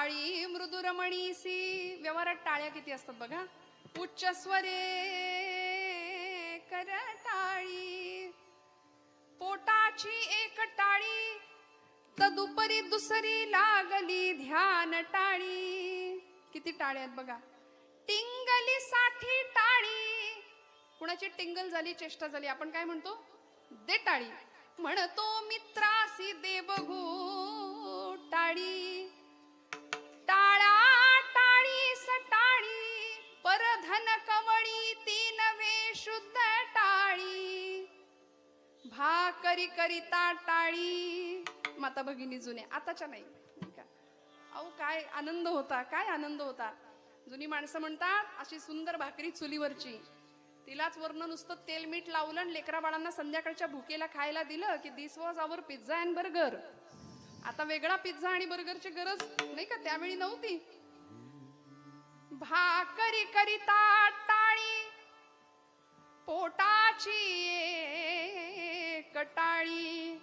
टाळी मृदुरमणीसी. व्यवहारात टाळ्या किती असतात बघा. उच्च स्वरे कर टाळी, पोटाची एक टाळी तदुपरी दुसरी लागली ध्यान टाळी. किती टाळ्या आहेत बघा. टिंगली साठी टाळी. कुणाची टिंगल झाली, चेष्टा झाली, आपण काय म्हणतो? दे टाळी. म्हणतो मित्रासी दे बघू टाळी. टाळा टाळी सटाळी परधन कवळी ती नवे शुद्ध टाळी. भाकरी करिता टाळी. माता भगिनी जुने, आताच्या नाही का. अहो काय आनंद होता, काय आनंद होता. जुनी माणसं म्हणतात अशी सुंदर भाकरी चुलीवरची, तिलाच वर्ण नुसतं तेल मीठ लावलं आणि लेकरा बाळांना संध्याकाळच्या भुकेला खायला दिलं की this was our pizza and burger. आता वेगळा पिझ्झा आणि बर्गरची गरज नाही का, त्यावेळी नव्हती. भाकरी करिता टाळी पोटाची कटाळी.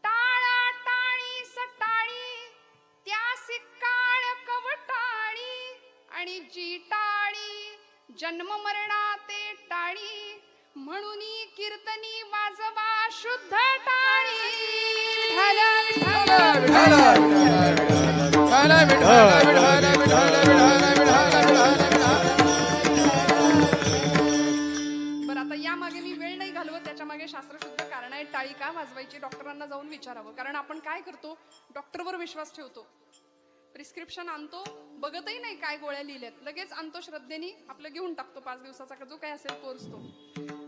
टाळा टाळी सटाळी त्यासी काळ कवटाळी. आणि जी टाळी जन्म मरणाते टाळी म्हणून कीर्तनी वाजवा शुद्ध टाळी. बरं, आता यामागे मी वेळ नाही घालवत, त्याच्या मागे शास्त्रशुद्ध कारण आहे. टाळी का वाजवायची डॉक्टरांना जाऊन विचारावं. कारण आपण काय करतो, डॉक्टरवर विश्वास ठेवतो, प्रिस्क्रिप्शन आणतो, बघतही नाही काय गोळ्या लिहिल्यात, लगेच आणतो श्रद्धेने, आपलं घेऊन टाकतो 5 दिवसाचा जो काय असेल कोर्स तो.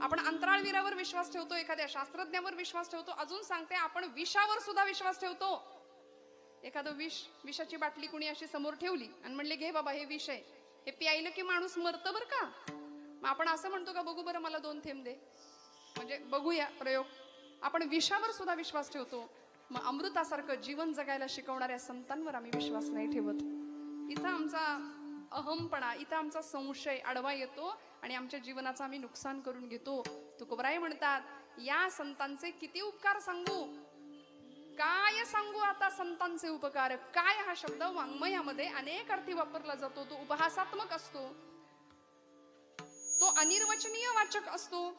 आपण अंतराळवीरावर विश्वास ठेवतो, एखाद्या शास्त्रज्ञावर विश्वास ठेवतो. अजून सांगते, आपण विषावर सुद्धा विश्वास ठेवतो. एखादं विषाची बाटली कुणी अशी समोर ठेवली आणि म्हणले घे बाबा हे विष आहे, हे प्यायलं की माणूस मरतं बरं का. मग आपण असं म्हणतो का बघू बरं मला 2 थेंब दे, म्हणजे बघूया प्रयोग. आपण विषावर सुद्धा विश्वास ठेवतो. मग अमृतासारखं जीवन जगायला शिकवणाऱ्या संतांवर आम्ही विश्वास नाही ठेवत. इथं आमचा अहमपणा, इथं आमचा संशय आडवा येतो आणि आमच्या जीवनाचं आम्ही नुकसान करून घेतो. तुकोबराय म्हणतात, या संतांचे किती उपकार सांगू, काय सांगू आता संतांचे उपकार. काय हा शब्द वाङ्मयामध्ये अनेक अर्थी वापरला जातो. तो उपहासात्मक असतो, तो अनिर्वचनीय वाचक असतो,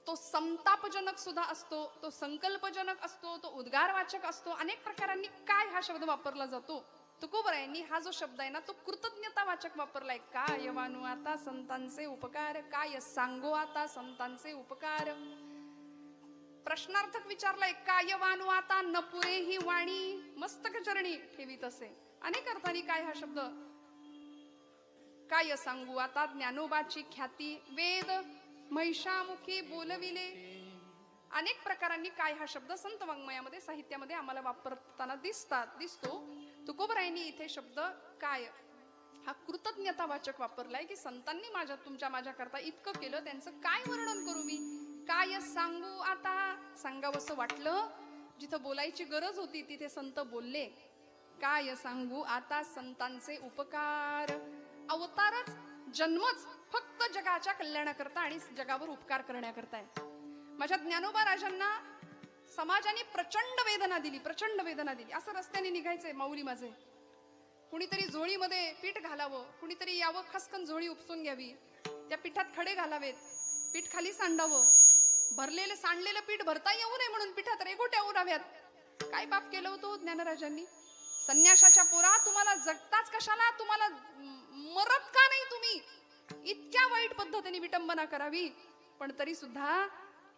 तो संतापजनक सुद्धा असतो, तो संकल्पजनक असतो, तो उद्गारवाचक असतो. अनेक प्रकारांनी काय हा शब्द वापरला जातो. तुकोबरायांनी हा जो शब्द आहे ना तो कृतज्ञतावाचक वापरलाय. काय वानू आता संतांचे उपकार, काय सांगो आता संतांचे उपकार. प्रश्नार्थक विचारलाय, काय वानू आता न पुरे ही वाणी मस्तक चरणी ठेवीत असे. अनेक अर्थांनी काय हा शब्द. काय सांगू आता ज्ञानोबाची ख्याती, वेद महिषामुखी बोलविले. अनेक प्रकारांनी काय हा शब्द संत वाङ्मयामध्ये साहित्यामध्ये आम्हाला वापरताना दिसतो. तुकोबरायांनी इथे शब्द काय हा कृतज्ञतावाचक वापरलाय की संतांनी माझ्या करता इतकं केलं, त्यांचं काय वर्णन करू मी. काय सांगू आता, सांगावंसं वाटलं, जिथं बोलायची गरज होती तिथे संत बोलले. काय सांगू आता संतांचे उपकार. अवतारच, जन्मच फक्त जगाच्या कल्याणाकरता आणि जगावर उपकार करण्याकरता आहे. माझ्या ज्ञानोबा राजांना समाजाने प्रचंड वेदना दिली. असं रस्त्याने निघायचंय माऊली माझे, कुणीतरी झोळीमध्ये पीठ घालावं, कुणीतरी यावं खसकन झोळी उपसून घ्यावी, त्या पिठात खडे घालावेत, पीठ खाली सांडावं, भरलेलं सांडलेलं पीठ भरता येऊ नये म्हणून पिठात रेघोट्या उराव्यात. काय पाप केलं होतं ज्ञानराजांनी. संन्याशाच्या पोरा, तुम्हाला जगताच कशाला, तुम्हाला मरत का नाही तुम्ही. इतक्या वाईट पद्धतीने विटंबना करावी, पण तरी सुद्धा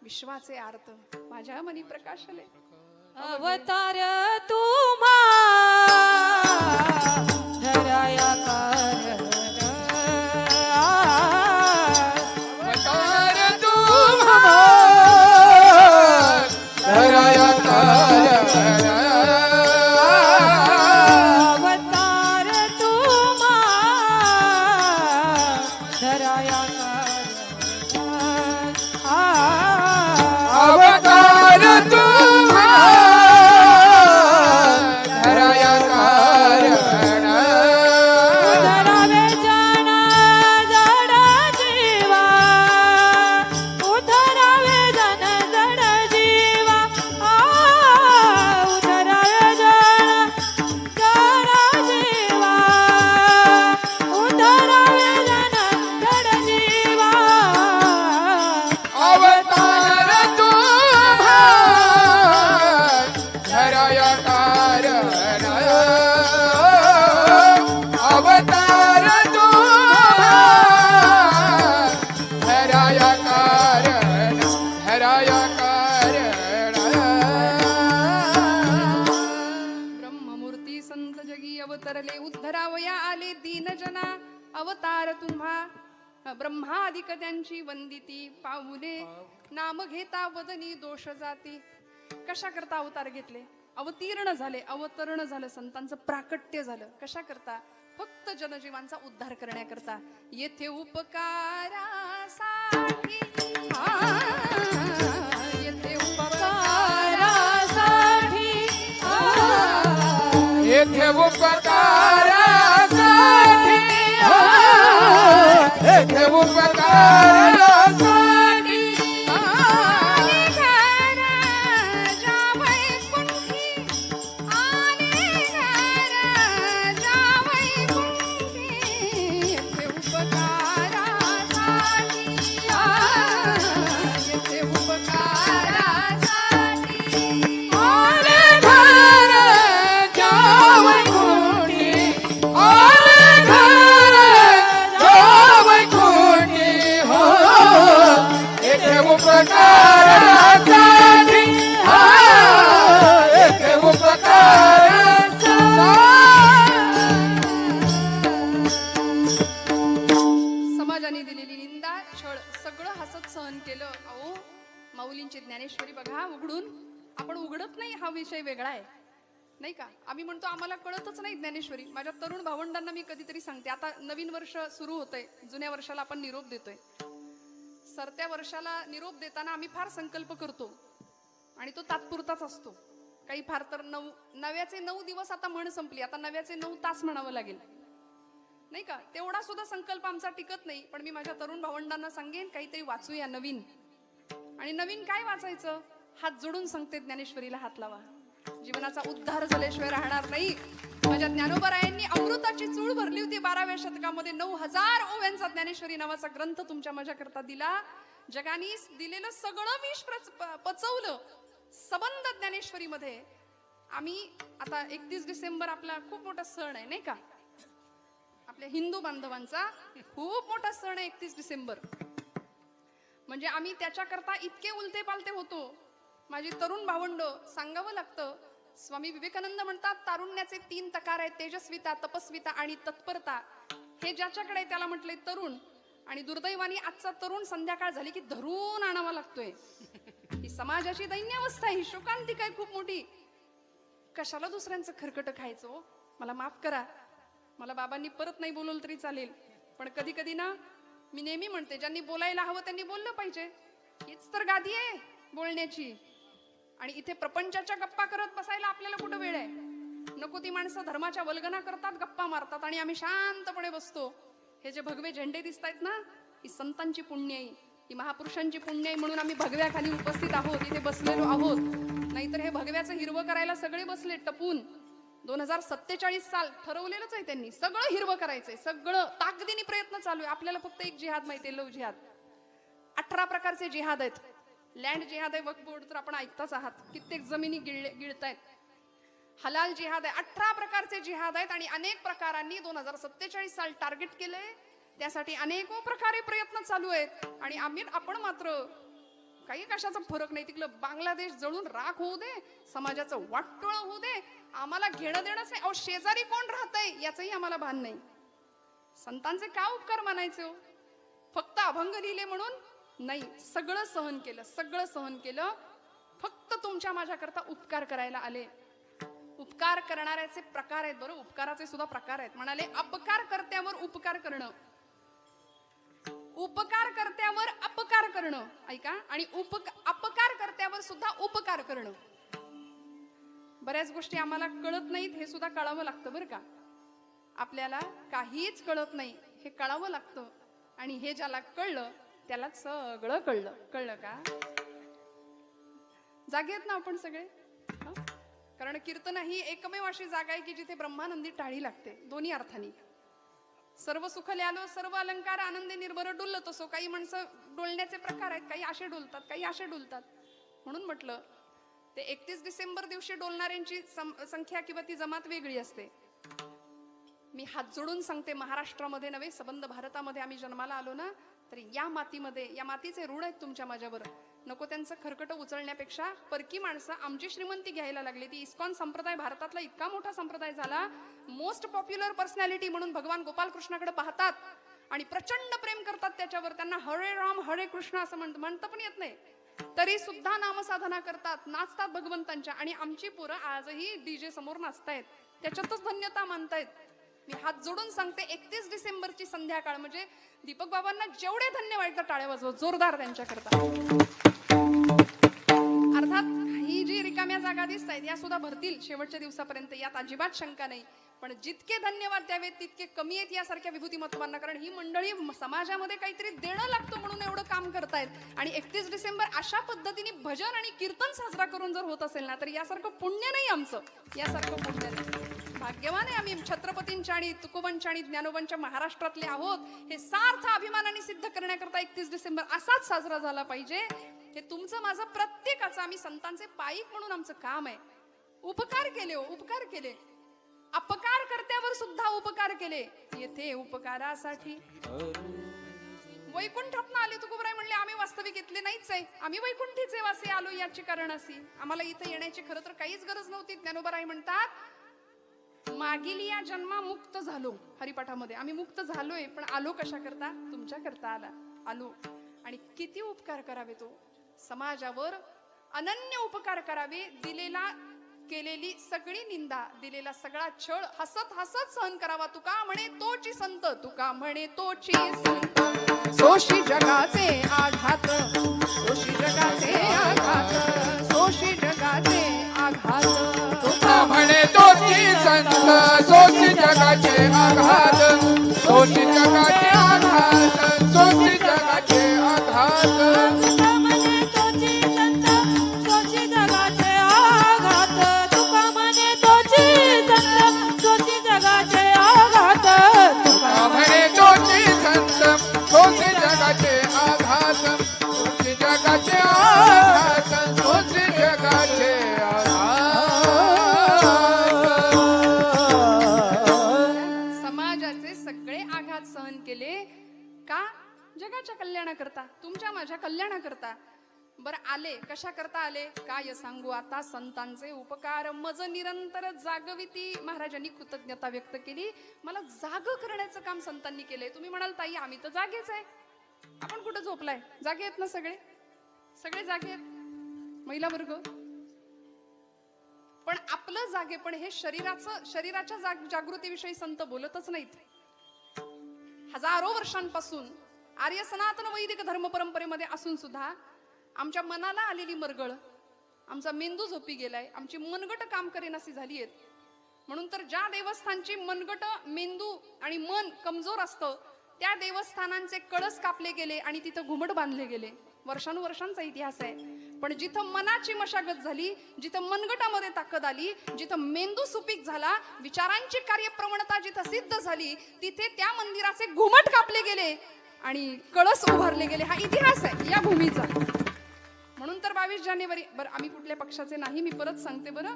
विश्वाचे आर्त माझ्या मनी प्रकाशले. अवतार तुम्हा धराया कार, अवतार तुम्हा धराया कार, अवतार तुम्हा धराया कार, अवतार तुम्हा समस्त जगी अवतरले उद्धरावया आले दीनजना अवतार तुम्हा ब्रह्मादिक त्यांची वंदिती पाऊले नाम घेता वदनी दोष जाती. कशा करता अवतार घेतले? अवतीर्ण झाले, अवतरण झालं, संतांचं प्राकट्य झालं. कशा करता? फक्त जनजीवांचा उद्धार करण्याकरता. येथे उपकारासाठी येथे उपकारासाठी येथे उपकारासाठी येथे उपकारासाठी समाजाने दिलेली निंदा, छळ सगळं हसत सहन केलं. अहो, माऊलींची ज्ञानेश्वरी बघा उघडून. आपण उघडत नाही, हा विषय वेगळा आहे नाही का. आम्ही म्हणतो आम्हाला कळतच नाही ज्ञानेश्वरी. माझ्या तरुण भावंडांना मी कधीतरी सांगते, आता नवीन वर्ष सुरू होतंय, जुन्या वर्षाला आपण निरोप देतोय. सरत्या वर्षाला निरोप देताना आम्ही फार संकल्प करतो आणि तो तात्पुरताच असतो. काही फार तर नव्याचे 9 दिवस, आता म्हण संपली, आता नव्याचे 9 तास म्हणावं लागेल नाही का. तेवढा सुद्धा संकल्प आमचा टिकत नाही. पण मी माझ्या तरुण भावंडांना सांगेन, काहीतरी वाचूया नवीन. आणि नवीन काय वाचायचं? हात जोडून सांगते, ज्ञानेश्वरीला हात लावा. जीवनाचा उद्धार झाल्याशिवाय राहणार नाही. माझ्या ज्ञानोबरायांनी अमृताची चूळ भरली होती 12व्या शतकामध्ये. 9000 ओव्यांचा ज्ञानेश्वरी नावाचा ग्रंथ तुमच्या माझ्याकरता दिला. जगाने दिलेलं सगळं विष पचवलं. संबंध ज्ञानेश्वरीमध्ये आम्ही आता 31 डिसेंबर आपला खूप मोठा सण आहे नाही का. आपल्या हिंदू बांधवांचा खूप मोठा सण आहे 31 डिसेंबर. म्हणजे आम्ही त्याच्याकरता इतके उलते पालते होतो. माझी तरुण भावंड, सांगावं लागतं, स्वामी विवेकानंद म्हणतात तारुण्याचे 3 तकार आहेत, तेजस्विता, तपस्विता आणि तत्परता. हे ज्याच्याकडे त्याला म्हटले तरुण. आणि दुर्दैवाने आजचा तरुण संध्याकाळ झाली की धरून आणावा लागतोय. ही समाजाची दैन्यावस्था आहे, ही शोकांतिका आहे खूप मोठी. कशाला दुसऱ्यांचं खरकट खायचं? मला माफ करा, मला बाबांनी परत नाही बोलवलं तरी चालेल, पण कधी कधी ना मी नेहमी म्हणते, ज्यांनी बोलायला हवं त्यांनी बोललं पाहिजे. हीच तर गादी आहे बोलण्याची. आणि इथे प्रपंचाच्या गप्पा करत बसायला आपल्याला कुठं वेळ आहे? नको ती माणसं धर्माच्या वल्गना करतात, गप्पा मारतात आणि आम्ही शांतपणे बसतो. हे जे भगवे झेंडे दिसत आहेत ना, ही संतांची पुण्याई, ही महापुरुषांची पुण्याई म्हणून आम्ही भगव्याखाली उपस्थित आहोत, इथे बसलेलो आहोत. नाहीतर हे भगव्याचं हिरवं करायला सगळे बसले टपून. 2047 साल ठरवलेलंच आहे त्यांनी, सगळं हिरवं करायचंय, सगळं ताकदीने प्रयत्न चालू आहे. आपल्याला फक्त एक जिहाद माहितीये, लव जिहाद. 18 प्रकारचे जिहाद आहेत. लँड जिहाद आहे, वक्फ बोर्ड तर आपण ऐकताच आहात, कित्येक जमिनी गिळतायत. हलाल जिहाद आहे, 18 प्रकारचे जिहाद आहेत. आणि अनेक प्रकारांनी 2047 साल टार्गेट केलंय. त्यासाठी अनेक प्रकारे प्रयत्न चालू आहेत. आणि आपण मात्र काही कशाचा फरक नाही. तिकडं बांगलादेश जळून राख होऊ दे, समाजाचं वाटोळ होऊ दे, आम्हाला घेणं देणंच नाही. अहो, शेजारी कोण राहतंय याचंही आम्हाला भान नाही. संतांचे का उपकार मानायचे हो? फक्त अभंग लिहिले म्हणून नाही, सगळं सहन केलं, सगळं सहन केलं. फक्त तुमच्या माझ्याकरता उपकार करायला आले. उपकार करणाऱ्याचे प्रकार आहेत बरं, उपकाराचे सुद्धा प्रकार आहेत. म्हणाले अपकार कर्त्यावर उपकार करणं, उपकार कर्त्यावर अपकार करणं, ऐका, आणि अपकार कर्त्यावर सुद्धा उपकार करणं. बऱ्याच गोष्टी आम्हाला कळत नाहीत, हे सुद्धा कळावं लागतं बरं का. आपल्याला काहीच कळत नाही, हे कळावं लागतं. आणि हे ज्याला कळलं त्याला सगळं कळलं. कळलं का? जागे आहेत ना आपण सगळे? कारण कीर्तन ही एकमेव अशी जागा आहे की जिथे ब्रह्मानंदी टाळी लागते, दोन्ही अर्थाने. सर्व सुख ल्यालो सर्व अलंकार आनंदे निर्भर डुलत असो. काही माणसं डोलण्याचे प्रकार आहेत, काही असे डोलतात, काही असे डोलतात. म्हणून म्हटलं ते 31 डिसेंबर दिवशी डोलणाऱ्यांची संख्या किंवा ती जमात वेगळी असते. मी हात जोडून सांगते, महाराष्ट्रामध्ये नव्हे, संबंध भारतामध्ये आम्ही जन्माला आलो ना, तर या मातीमध्ये, या मातीचे ऋण आहेत तुमच्या माझ्यावर. नको त्यांचं खरकट उचलण्यापेक्षा परकी माणसं आमची श्रीमंती घ्यायला लागली. ती इस्कॉन संप्रदाय भारतातला इतका मोठा संप्रदाय झाला, मोस्ट पॉप्युलर पर्सनॅलिटी म्हणून भगवान गोपाल कृष्णाकडे पाहतात आणि प्रचंड प्रेम करतात त्याच्यावर. त्यांना हरे राम हरे कृष्ण असं म्हणतं पण येत नाही, तरी सुद्धा नामसाधना करतात, नाचतात भगवंतांच्या. आणि आमची पोरं आजही डीजे समोर नाचतायत, त्याच्यातच धन्यता मानतायत. मी हात जोडून सांगते, 31 डिसेंबरची संध्याकाळ म्हणजे दीपक बाबांना जेवढे धन्यवाद, एकदा टाळ्या वाजवा जोरदार त्यांच्याकरता. अर्थात ही जी रिकाम्या जागा दिसत आहेत या सुद्धा भरतील शेवटच्या दिवसापर्यंत, यात अजिबात शंका नाही. पण जितके धन्यवाद द्यावेत तितके कमी आहेत यासारख्या विभूती महत्वांना. कारण ही मंडळी समाजामध्ये काहीतरी देणं लागतं म्हणून एवढं काम करतायत. आणि 31 डिसेंबर अशा पद्धतीने भजन आणि कीर्तन साजरा करून जर होत असेल ना, तर यासारखं पुण्य नाही आमचं, यासारखं पुण्य नाही. भाग्यवान आहे आम्ही छत्रपतींच्या आणि तुकोबांच्या आणि ज्ञानोबांच्या महाराष्ट्रातले आहोत. हे सार्थ अभिमानाने सिद्ध करण्याकरता 31 डिसेंबर असाच साजरा झाला पाहिजे. हे तुमचं माझं प्रत्येकाचं, आम्ही संतांचे पाईक म्हणून आमचं काम आहे. उपकार केले, उपकार केले, अपकार कर्त्यावर सुद्धा उपकार केले. येथे उपकारासाठी वैकुंठात आले. तुकोबराय म्हणले आम्ही वास्तविक इथले नाहीच आहे, आम्ही वैकुंठीचे वासी आलो. याची कारण अशी, आम्हाला इथे येण्याची खरं तर काहीच गरज नव्हती. ज्ञानोबराय म्हणतात, मागील या जन्मा मुक्त झालो. हरिपाठामध्ये आम्ही मुक्त झालोय, पण आलो कशा करता? तुमच्या करता आलो. आणि किती उपकार करावे तो समाजावर, अनन्य उपकार करावे. केलेली सगळी निंदा, दिलेला सगळा छळ हसत हसत सहन करावा. तुका म्हणे तोची संत, तुका म्हणे तोची संत. सोशी जगाचे आघात, सोशी जगाचे आघात, सोशी जगाचे आघात. तुका म्हणे तोची संत, सोशी जगाचे आघात, सोशी जगाचे आघात, सोशी जगाचे आघात. तुका म्हणे तोची संत, सोशी जगाचे आघात. तुका म्हणे तोची संत, सोशी जगाचे आघात. तुका म्हणे तोची संत, सोशी जगाचे आघात, सोशी जगाचे आघात, सोशी जगाचे समाजाचे सगळे आघात सहन केले का? जगाच्या कल्याणाकरता, तुमच्या माझ्या कल्याणाकरता. बरं आले कशा करता आले? काय सांगू आता संतांचे उपकार मज निरंतर जागविती. महाराजांनी कृतज्ञता व्यक्त केली, मला जाग करण्याचं काम संतांनी केलंय. तुम्ही म्हणाल ताई आम्ही तर जागेच आहे, आपण कुठं झोपलाय? जागे आहेत ना सगळे, सगळे जागे आहेत, महिला वर्ग. पण आपलं जागेपण हे शरीराच्या जागृतीविषयी संत बोलतच नाहीत. हजारो वर्षांपासून आर्य सनातन वैदिक धर्म परंपरेमध्ये असून सुद्धा आमच्या मनाला आलेली मरगळ, आमचा मेंदू झोपी गेलाय, आमची मनगट काम करेनासी झाली आहेत. म्हणून तर ज्या देवस्थानची मनगट, मेंदू आणि मन कमजोर असतं त्या देवस्थानांचे कळस कापले गेले आणि तिथं घुमट बांधले गेले. वर्षानुवर्षांचा इतिहास आहे. पण जिथं मनाची मशागत झाली, जिथं मनगटामध्ये ताकद आली, जिथं मेंदू सुपीक झाला, विचारांची कार्यप्रवणता जिथं सिद्ध झाली, तिथे त्या मंदिराचे घुमट कापले गेले आणि कळस उभारले गेले. हा इतिहास आहे या भूमीचा. म्हणून तर 22 जानेवारी, बरं आम्ही कुठल्या पक्षाचे नाही, मी परत सांगते. बरं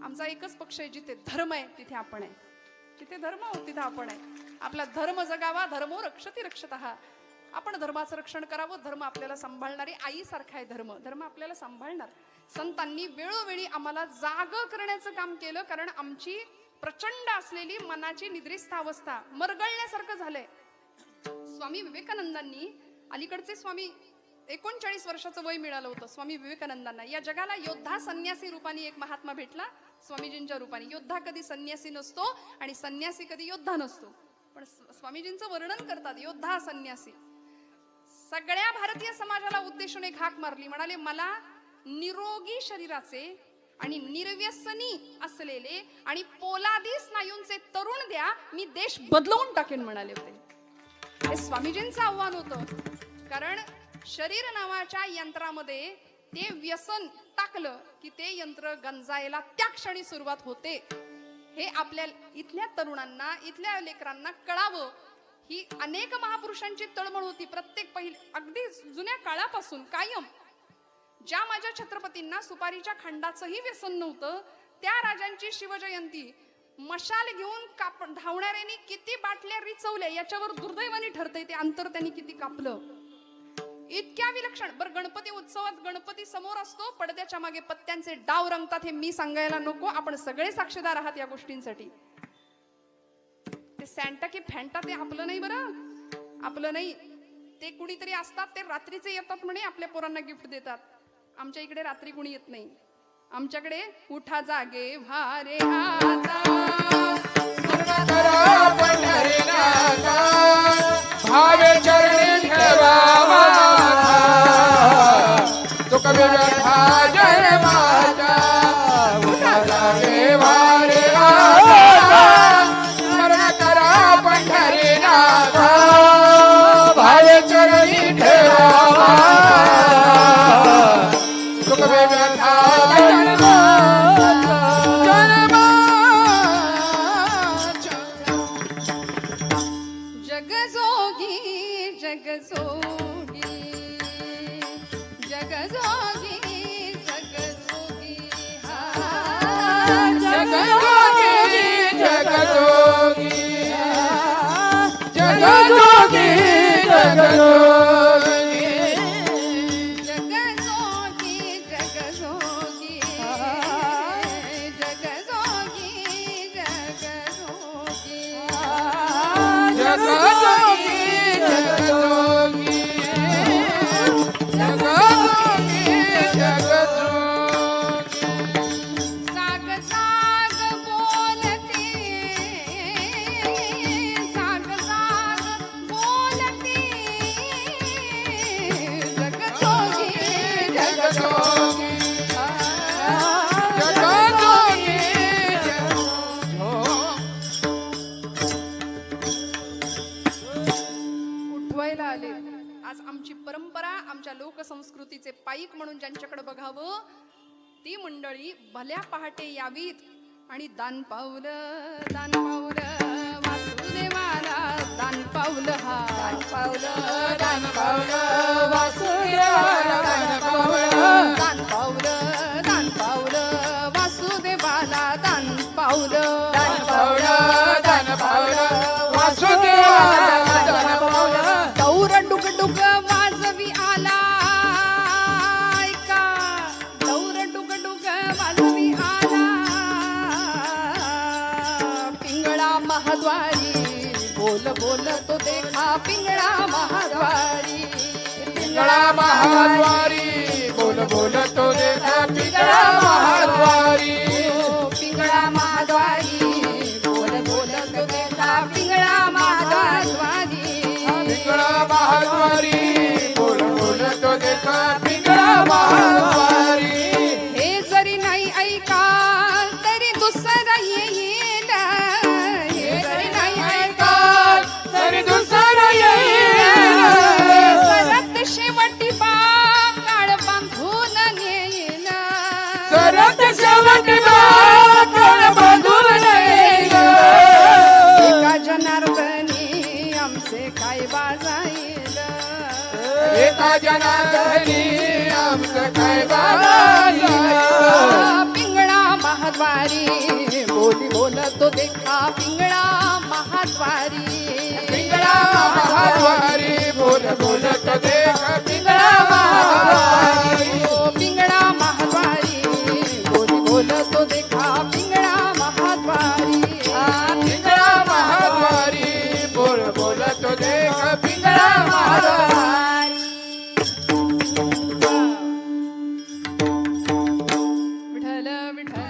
आमचा एकच पक्ष आहे, जिथे धर्म आहे तिथे आपण आहे, जिथे धर्म हो तिथे आपण आहे. आपला धर्म जगावा, धर्मो रक्षती रक्षतः. आपण धर्माचं रक्षण करावं. धर्म आपल्याला सांभाळणारी आई सारखा आहे. धर्म आपल्याला सांभाळणार. संतांनी वेळोवेळी आम्हाला जाग करण्याचं काम केलं, कारण आमची प्रचंड असलेली मनाची निद्रिस्त अवस्था मरगळण्यासारखं झालंय. स्वामी विवेकानंदांनी, अलीकडचे स्वामी, 39 वर्षाचं वय मिळालं होतं स्वामी विवेकानंदांना. या जगाला योद्धा संन्यासी रूपाने एक महात्मा भेटला, स्वामीजींच्या रूपाने. योद्धा कधी संन्यासी नसतो आणि संन्यासी कधी योद्धा नसतो, पण स्वामीजींचं वर्णन करतात योद्धा संन्यासी. सगळ्या भारतीय समाजाला उद्देशून एक हाक मारली, म्हणाले मला निरोगी शरीराचे आणि निर्व्यसनी असलेले आणि पोलादी स्नायूंचे तरुण द्या, मी देश बदलवून टाकेन म्हणाले होते. हे स्वामीजींचं आव्हान होतं. कारण शरीर नावाच्या यंत्रामध्ये ते व्यसन टाकलं की ते यंत्र गंजायला त्या क्षणी सुरुवात होते. हे आपल्या इथल्या तरुणांना, इथल्या लेकरांना कळावं. ही अनेक महापुरुषांची तळमळ होती. प्रत्येक अगदी जुन्या काळापासून कायम. ज्या माझ्या छत्रपतींना सुपारीच्या खंडाचंही व्यसन नव्हतं, त्या राजांची शिवजयंती मशाल घेऊन धावणाऱ्यांनी किती बाटल्या रिचवल्या याच्यावर दुर्दैवाने ठरतंय ते अंतर त्यांनी किती कापलं. इतक्या विलक्षण. बरं, गणपती उत्सवात गणपती समोर असतो, पडद्याच्या मागे पत्त्यांचे डाव रंगतात, हे मी सांगायला नको, आपण सगळे साक्षीदार आहात या गोष्टींसाठी. ते सॅन्टा की फॅन्टा ते आपलं नाही बरं, आपलं नाही. ते कुणीतरी असतात, ते रात्रीचे येतात म्हणे आपल्या पोरांना गिफ्ट देतात. आमच्या इकडे रात्री कुणी येत नाही. आमच्याकडे उठा जागे भारे आता, करा पंढरीनाथा, भावे चरणी ठेवा माझा, तुक विठा जय माझा. उठा जागे भारे आता, स्मरण करा पंढरीनाथा, भावे चरणी ठेवा माझा, तुक विठा जय माझा. जगजोगी जगजोगी जगजोगी जगजोगी जगजोगी जगजोगी जगजोगी जगजोगी जगजोगी जगजोगी जगजोगी जगजोगी जगजोगी जगजोगी जगजोगी जगजोगी. साग साग बोलते, साग साग बोलते, जगजोगी जगजोगी उठवायला आले. आज आमची परंपरा, आमच्या लोकसंस्कृतीचे पाईक म्हणून ज्यांच्याकडे बघावं ती मंडळी भल्या पहाटे यावीत आणि दान पावलं वासुदेवाला, दान पावलं हा दान पावलं वासुदेवाला, दान पावलं वासुदेवाला, दान पावलं वासुदेवाला दान पावलं. दौर डुगडुग वाजवी आला, ऐका, दौर डुगडुग वाजवी आला, पिंगळा महाद्वारी, बोल बोल तो देखा पिंगळा महाद्वारी, पिंगळा महाद्वारी, बोल बोल तो देखा पिंगळा महाद्वारी. पिंगळा महाद्वारी, बोल बोल तो देखा पिंगळा महाद्वारी, पिंगळा महाद्वारी, बोल बोल तो देखा पिंगळा महाद्वारी. हे जरी नाही ऐका तरी दुसरा येईल, हे जरी नाही ऐका तरी दुसरा येईल, सरत शेवटी काळ बांधून नेईल, सरत शेवटी काळ बांधून येईल. एका जनार्दनी आमचे काय बाजाईल, एका जनार्दनी आमचं काय बाजाईल. पिंगळा महाद्वारी, बोली बोलतो देखा पिंगळा महाद्वारी, पिंगळा महाद्वारी, बोल बोल तो देखा पिंगळा महाद्वारी. पिंगळा महाद्वारी, बोली बोलतो देखा पिंगळा महाद्वारी, पिंगळा महाद्वारी, बोल बोल तो देखा पिंगळा महाद्वारी. विठ्ठल विठ्ठल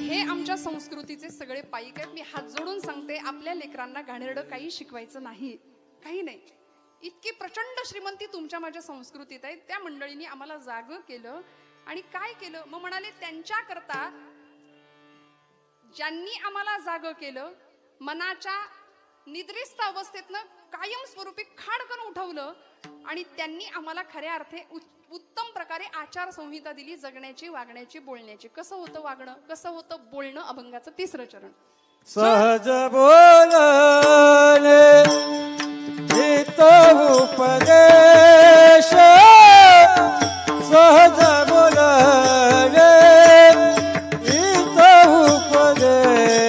हे आमच्या संस्कृतीचे सगळे पाईक आहेत. मी हात जोडून सांगते, आपल्या लेकरांना घाणेरडं काही शिकवायचं नाही, काही नाही. इतकी प्रचंड श्रीमंती तुमच्या माझ्या संस्कृतीत आहे. त्या मंडळींनी आम्हाला जागं केलं आणि काय केलं मग म्हणाले, त्यांच्याकरता ज्यांनी आम्हाला जागं केलं, मनाच्या निद्रिस्त अवस्थेतनं कायमस्वरूपी खाडकन उठवलं आणि त्यांनी आम्हाला खऱ्या अर्थे उत्तम प्रकारे आचार संहिता दिली, जगण्याची, वागण्याची, बोलण्याची. कसं होतं वागणं, कसं होतं बोलणं, अभंगाचं 3रं चरण. सहज बोलणे हित उपदेश, सहज बोलणे हित उपदेश,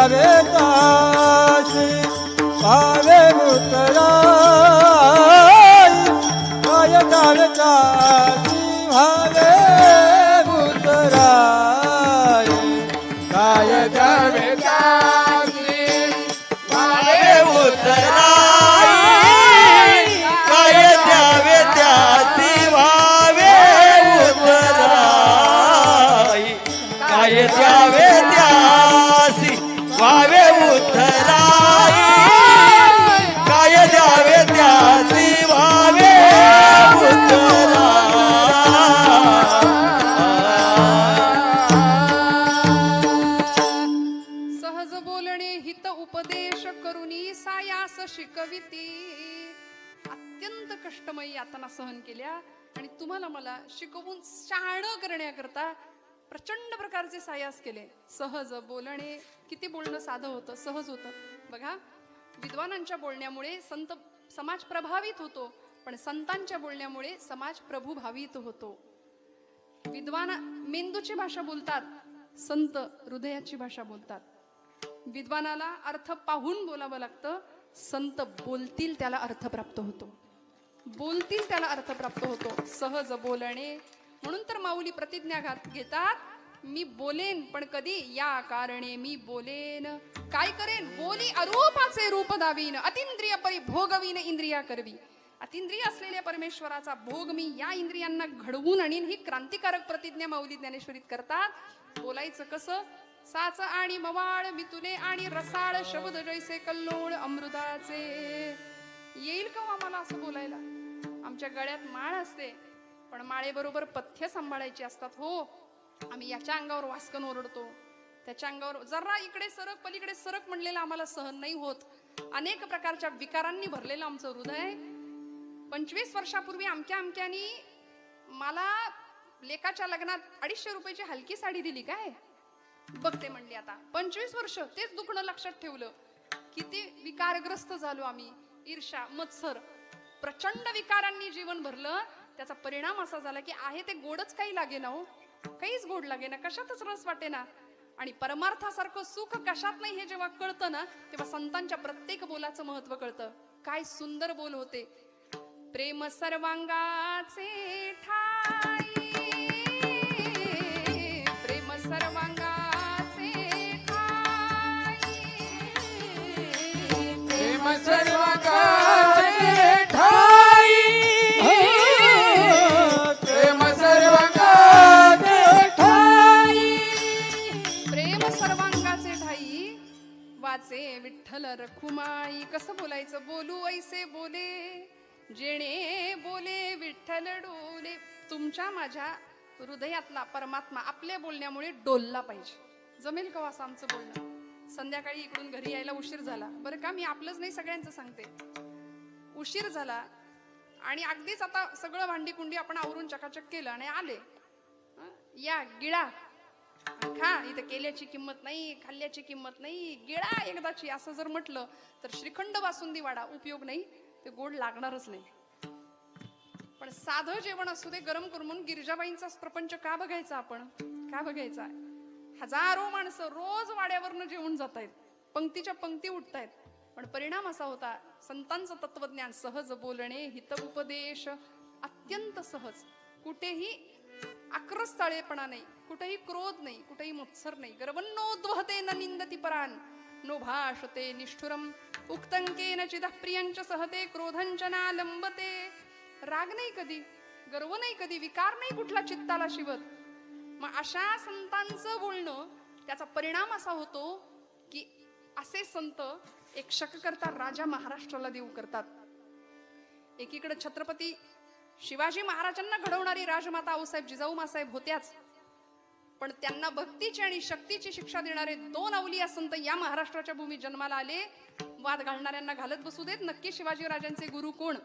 द्यावे दासी भावे उतराई काय द्यावे दासी भावे उतराई काय द्यावे त्यासी भावे उतराई काय द्यावे त्यासी व्हावे उतराई काय द्यावे त्यासी व्हावे उतराई काय द्यावे त्यासी व्हावे सहज बोलणे हित उपदेश करुनी सायास शिकविती. अत्यंत कष्टमयी यातना सहन केल्या आणि तुम्हाला मला शिकवून शहाणं करण्याकरता प्रचंड प्रकारचे सायास केले. सहज बोलणे, किती बोलणं साधं होतं, सहज होतं. बघा, विद्वानांच्या बोलण्यामुळे संत समाज प्रभावित होतो, पण संतांच्या बोलण्यामुळे समाज प्रभुभावित होतो. विद्वान मेंदूची भाषा बोलतात, संत हृदयाची भाषा बोलतात. विद्वानाला अर्थ पाहून बोलावं लागतं, संत बोलतील त्याला अर्थ प्राप्त होतो, बोलतील त्याला अर्थ प्राप्त होतो. सहज बोलणे म्हणून तर माऊली प्रतिज्ञा घेतात, मी बोलेन पण कधी या कारणे मी बोलेन. काय करेन? बोली अरूपाचे रूप दावीन, अतिंद्रिय परी भोगवीन इंद्रिया करवी. अतिंद्रिय असलेल्या परमेश्वराचा भोग मी या इंद्रियांना घडवून आणीन. ही क्रांतिकारक प्रतिज्ञा माऊली ज्ञानेश्वरीत करतात. बोलायचं कसं? साच आणि मवाळ मितुले आणि रसाळ शब्द जैसे कल्लोळ अमृताचे. येईल का आम्हाला असं बोलायला? आमच्या गळ्यात माळ असते, पण माळेबरोबर पथ्य सांभाळायची असतात. हो, आम्ही याच्या अंगावर वास्कन ओरडतो, त्याच्या अंगावर जरा इकडे सरक पलीकडे सरक म्हणलेलं आम्हाला सहन नाही होत. अनेक प्रकारच्या विकारांनी भरलेलं आमचं हृदय. 25 वर्षापूर्वी अमक्यानी मला लेकाच्या लग्नात 250 रुपयाची हलकी साडी दिली. काय बघते म्हणली. आता 25 वर्ष तेच दुखणं लक्षात ठेवलं. किती विकारग्रस्त झालो आम्ही. ईर्ष्या, मत्सर, प्रचंड विकारांनी जीवन भरलं. त्याचा परिणाम असा झाला की आहे ते गोडच काही लागे ना. हो, काहीच गोड लागे ना, कशातच रस वाटे ना. आणि परमार्थासारखं सुख कशात नाही हे जेव्हा कळतं ना, तेव्हा संतांच्या प्रत्येक बोलाचं महत्व कळतं. काय सुंदर बोल होते. प्रेम सर्वांगाचे ठाई, प्रेम सर्वांगाचे ठाई, प्रेम सर्वांगाचे ठाई, प्रेम सर्वांगाचे ठाई, प्रेम सर्वांगाचे ठाई वाचे विठ्ठल रखुमाई. कसं बोलायचं? बोलू ऐसे बोले जेणे बोले विठ्ठल डोले. तुमच्या माझ्या हृदयातला परमात्मा आपल्या बोलण्यामुळे डोलला पाहिजे. जमेल का असं आमचं बोलणं? संध्याकाळी इकडून घरी यायला उशीर झाला, बरं का, मी आपलंच नाही सगळ्यांचं सांगते. उशीर झाला आणि अगदीच आता सगळं भांडी कुंडी आपण आवरून चकाचक केलं आणि आले. या गिळा खा, इथं केल्याची किंमत नाही, खाल्ल्याची किंमत नाही, गिळा एकदाची असं जर म्हटलं तर श्रीखंड बासुंदी वाडा उपयोग नाही, ते गोड लागणारच नाही. पण साधं जेवण असू दे, गरम करून. म्हणून गिरिजाबाईंचाच प्रपंच का बघायचा आपण? का बघायचा? हजारो माणसं रोज वाड्यावरनं जेवून जात आहेत, पंक्तीच्या पंक्ती उठतायत, पण परिणाम असा होता. संतांचं तत्वज्ञान, सहज बोलणे, हित उपदेश, अत्यंत सहज, कुठेही आक्रस्ताळेपणा नाही, कुठेही क्रोध नाही, कुठेही मत्सर नाही. गर्वन्नोद्वहते न निंदती परान, नो भाषते निष्ठुरम, उक्तंकेन चिदः प्रियंच सहते, क्रोधंच नालंबते. राग नाही कधी, गर्व नाही कधी, विकार नाही कुठला चित्ताला शिवत. मग अशा संतांचं बोलणं, त्याचा परिणाम असा होतो की असे संत एक शक करता राजा महाराष्ट्राला देऊ करतात. एकीकडे छत्रपती शिवाजी महाराजांना घडवणारी राजमाता आऊसाहेब जिजाऊमासाहेब होत्याच, पण त्यांना भक्तीची आणि शक्तीची शिक्षा देणारे 2 अवलिया संत या महाराष्ट्राच्या भूमीत जन्माला आले. वाद घालणाऱ्यांना घालत बसू देत, नक्की शिवाजी राजांचे गुरु कोण.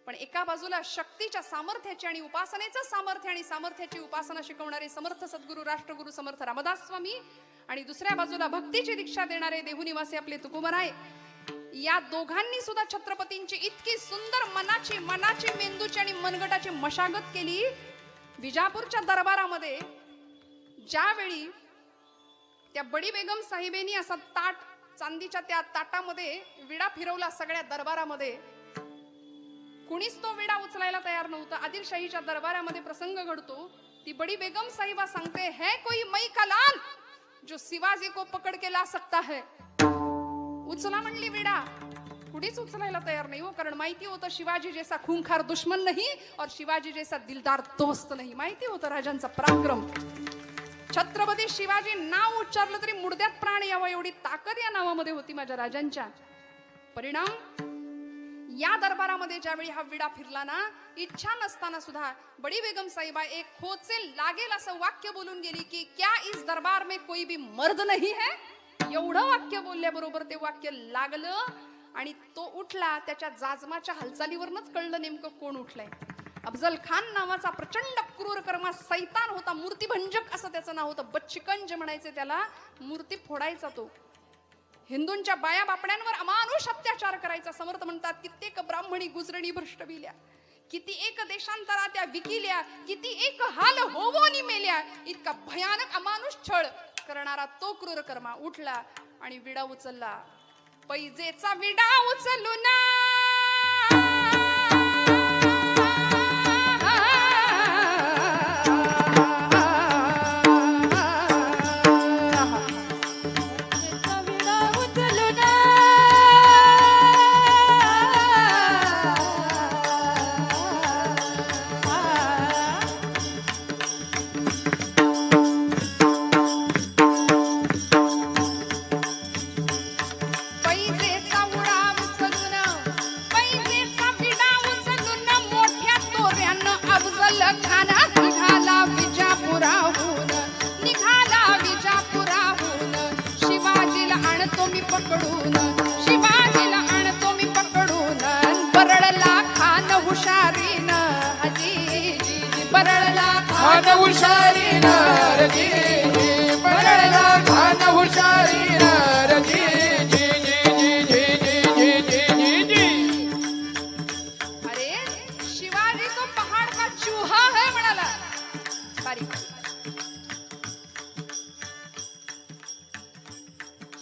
पण एका बाजूला शक्तीच्या सामर्थ्याची आणि उपासनेचं सामर्थ्य आणि सामर्थ्याची उपासना शिकवणारे समर्थ सद्गुरू राष्ट्रगुरू समर्थ रामदास स्वामी, आणि दुसऱ्या बाजूला भक्तीची दीक्षा देणारे देहुनिवासी आपले तुकोबराय. या दोघांनी सुद्धा छत्रपतींची इतकी सुंदर मनाची मेंदूची आणि मनगटाची मशागत केली. विजापूरच्या दरबारामध्ये ज्यावेळी त्या बडी बेगम साहेबेनी असा ताट, चांदीच्या त्या ताटामध्ये विडा फिरवला सगळ्या दरबारामध्ये. कुणीच तो विडा उचलायला तयार नव्हता. आदिलशाहीच्या दरबारामध्ये प्रसंग घडतो. ती बडी बेगम साहिबा सांगते, है कोई मई का लाल जो शिवाजी को पकड के ला सकता है. उचला म्हणली विडा, कुणीच उचलायला तयार नाही हो. कारण माहिती होतं शिवाजी जैसा खूंखार दुश्मन नहीं और शिवाजी जैसा दिलदार दोस्त नहीं. माहिती होतं राजांचा पराक्रम. छत्रपती शिवाजी नाव उच्चारलं तरी मुडद्यात प्राण यावा एवढी ताकद या नावामध्ये होती माझ्या राजांच्या. परिणाम या दरबारामध्ये ज्यावेळी हा विडा फिरला ना, इच्छा नसताना सुद्धा बडी बेगम साहिबा एक खोचे लागेल असं वाक्य बोलून गेली की क्या इस दरबार में कोई भी मर्द नहीं है. एवढं वाक्य बोलल्याबरोबर ते वाक्य लागलं आणि तो उठला. त्याच्या जाजमाच्या हालचालीवरच कळलं नेमकं कोण उठलंय. अफजल खान नावाचा प्रचंड क्रूर कर्मा सैतान होता. मूर्तिभंजक असं त्याचं नाव होतं. बच्चिकंज म्हणायचे त्याला. मूर्ती फोडायचा तो. हिंदूंच्या बाया बापड्यांवर अमानुष अत्याचार करायचा. समर्थ म्हणतात कित्येक ब्राह्मणी गुजरणी भ्रष्टविल्या, किती एक देशांतरा त्या विकिल्या, किती एक हाल होवोनी मेल्या. इतका भयानक अमानुष छळ करणारा तो क्रूर कर्मा उठला आणि विडा उचलला. पैजेचा विडा उचलून खान हुशारी नरजी परळला. खान हुशारी नरजी जी जी जी जी जी जी जी. अरे शिवाजी तो पहाड़ का चूहा है म्हणाला. बारीक.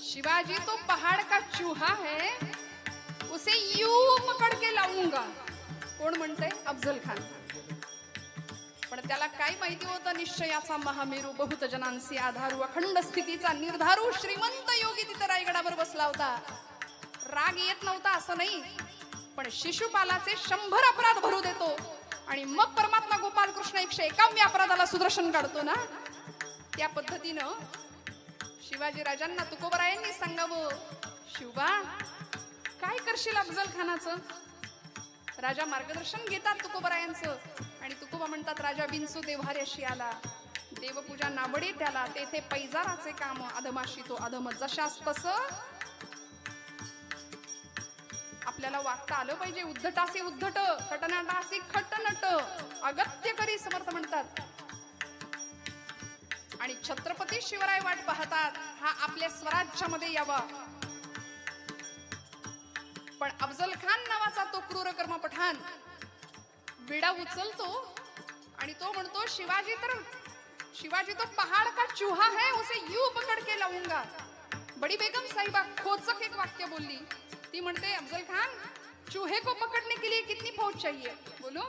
शिवाजी तो पहाड़ का चूहा है, उसे यूं पकड़ के लाऊंगा. कोण म्हणतंय? अफजल खान. पण त्याला काय माहिती होतं? निश्चयाचा महामेरू, बहुत जनांसी आधारू, अखंड स्थितीचा निर्धारू श्रीमंत योगी तिथं रायगडावर बसला होता. राग येत नव्हता असं नाही, पण शिशुपालाचे 100 अपराध भरू देतो आणि मग परमात्मा गोपाल कृष्ण 151व्या अपराधाला सुदर्शन काढतो ना. त्या पद्धतीनं शिवाजी राजांना तुकोबरायांनी सांगावं, शिवबा काय करशील अफजल खानाचं. राजा मार्गदर्शन घेतात तुकोबरायांचं आणि तुकोबा म्हणतात, राजा बिनसू देव्हाऱ्याशी आला, देवपूजा नाबडे त्याला, तेथे पैजाराचे काम, अधमाशी तो अधम. जशास तसं आपल्याला वागता आलं पाहिजे. उद्धटासे उद्धट, खटनाटासे खटनट, अगत्य करी समर्थ म्हणतात. आणि छत्रपती शिवराय वाट पाहतात हा आपल्या स्वराज्यामध्ये यावा. पण अफजल खान नावाचा तो क्रूर कर्म पठाण विडा उचलतो आणि तो म्हणतो, शिवाजी तो पहाड़ का चूहा है, उसे यूं पकड़ के लाऊंगा. बड़ी बेगम साहिबा खोचक एक वाक्य बोलली. ती म्हणते, अफजल खान चूहे को पकड़ने के लिए कितनी फौज चाहिए. बोलो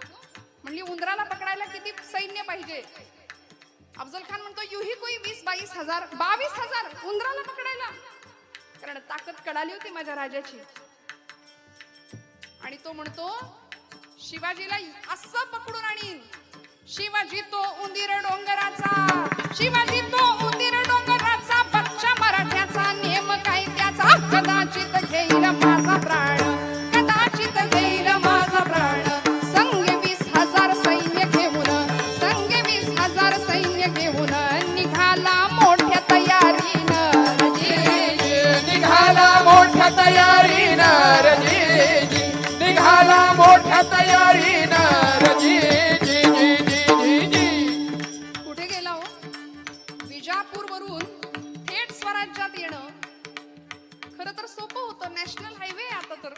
म्हणली, उंदराला पकडायला किती सैन्य पाहिजे. अफजल खान म्हणतो, युही कोई 20-22 हजार, 22 हजार उंदराला पकडायला. कारण ताकद कडाली होती माझ्या राजाची. आणि तो म्हणतो, शिवाजीला असं पकडून आणीन. शिवाजी तो उंदीर डोंगराचा, शिवाजी तो उंदीर डोंगराचा, बच्चा मराठ्याचा, नेम काय त्याचा. कदाचित घेईल माझा प्राण, कदाचित घेईल माझा प्राण. संग 20,000 सैन्य घेऊन, संग 20,000 सैन्य घेऊन निघाला मोठ्या तयारीनं. निघाला मोठ्या तयारीनं रजी. निघाला मोठ्या तयारीनं रजी जी जी जी जी जी. कुठे गेला हो? विजापूर वरून थेट स्वराज्यात येणं खरं तर सोपं होतं. नॅशनल हायवे आता तर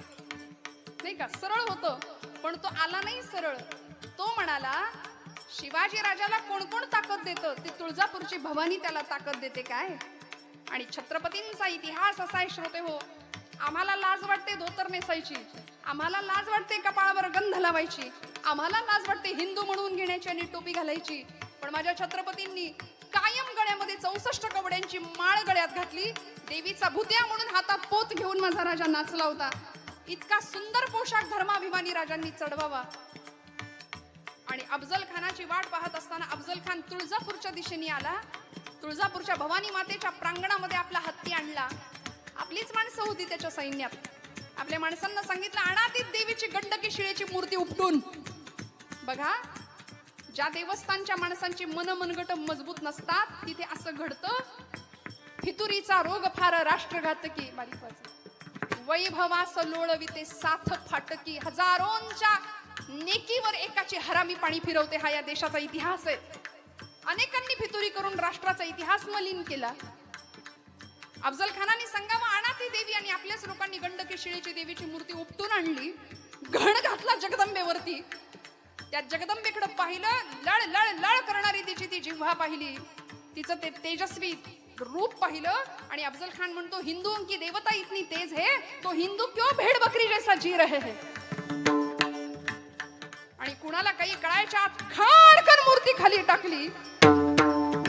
नाही का, सरळ होतं. पण तो आला नाही सरळ. तो म्हणाला, शिवाजी राजाला कोण कोण ताकद देतं, ती तुळजापूरची भवानी त्याला ताकद देते काय. आणि छत्रपतींचा इतिहास असा आहे श्रोते हो, आम्हाला लाज वाटते धोतर नेसायची, आम्हाला लाज वाटते कपाळावर गंध लावायची, आम्हाला लाज वाटते हिंदू म्हणून घेण्याची आणि टोपी घालायची, पण माझ्या छत्रपतींनी कायम गळ्यामध्ये 64 कवड्यांची माळ गळ्यात घातली. देवीचा भुत्या म्हणून हातात पोत घेऊन माझा राजा नाचला होता. इतका सुंदर पोशाख धर्माभिमानी राजांनी चढवावा. आणि अफजल खानाची वाट पाहत असताना अफजल खान तुळजापूरच्या दिशेने आला. तुळजापूरच्या भवानी मातेच्या प्रांगणामध्ये आपला हत्ती आणला. आपलीच माणसं होती त्याच्या सैन्यात. आपल्या माणसांना सांगितलं, आणा ती देवीची गंडकी शिळेची मूर्ती उपटून. बघा, ज्या देवस्थानच्या माणसांची मनगट मजबूत नसतात तिथे असं घडतं. फितुरीचा रोग फार राष्ट्रघातकी, वैभवास लोळविते साथ फाटकी, हजारोंच्या नेकीवर एकाची हरामी पाणी फिरवते. हा या देशाचा इतिहास आहे. अनेकांनी फितुरी करून राष्ट्राचा इतिहास मलिन केला. अफजल खानाने सांगावं, आणा ती देवी, आणि आपल्याच लोकांनी गंडकी शिळेची देवीची मूर्ती उपटून आणली. घण घातला जगदंबेवरती. त्या जगदंबेकडे पाहिलं, लळ लळ लळ करणारी तिची ती जिव्हा पाहिली, तिचं ते तेजस्वी रूप पाहिलं. आणि अफजल खान म्हणतो, हिंदुओं की देवता इतनी तेज है तो हिंदू क्यों भेड़ बकरी जैसा जी रहे हैं. आणि कुणाला काही कळायच्या आत खाडकन मूर्ती खाली टाकली.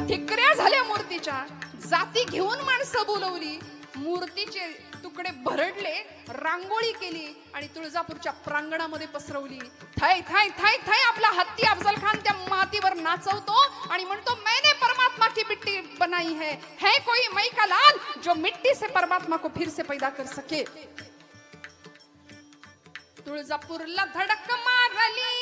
ठिकऱ्या झाल्या मूर्तीच्या. जाती घेऊन माणसं बोलवली. मूर्तीचे तुकडे भरडले, रांगोळी केली आणि तुळजापूरच्या प्रांगणामध्ये पसरवली. थाय थाय थाय थाय आपला हत्ती अफजल खान त्या मातीवर नाचवतो आणि म्हणतो, मैंने परमात्मा की मिट्टी बनाई है कोई मई का लाल जो मिट्टी से परमात्मा को फिर से पैदा कर सके. तुळजापूरला धडक मारली.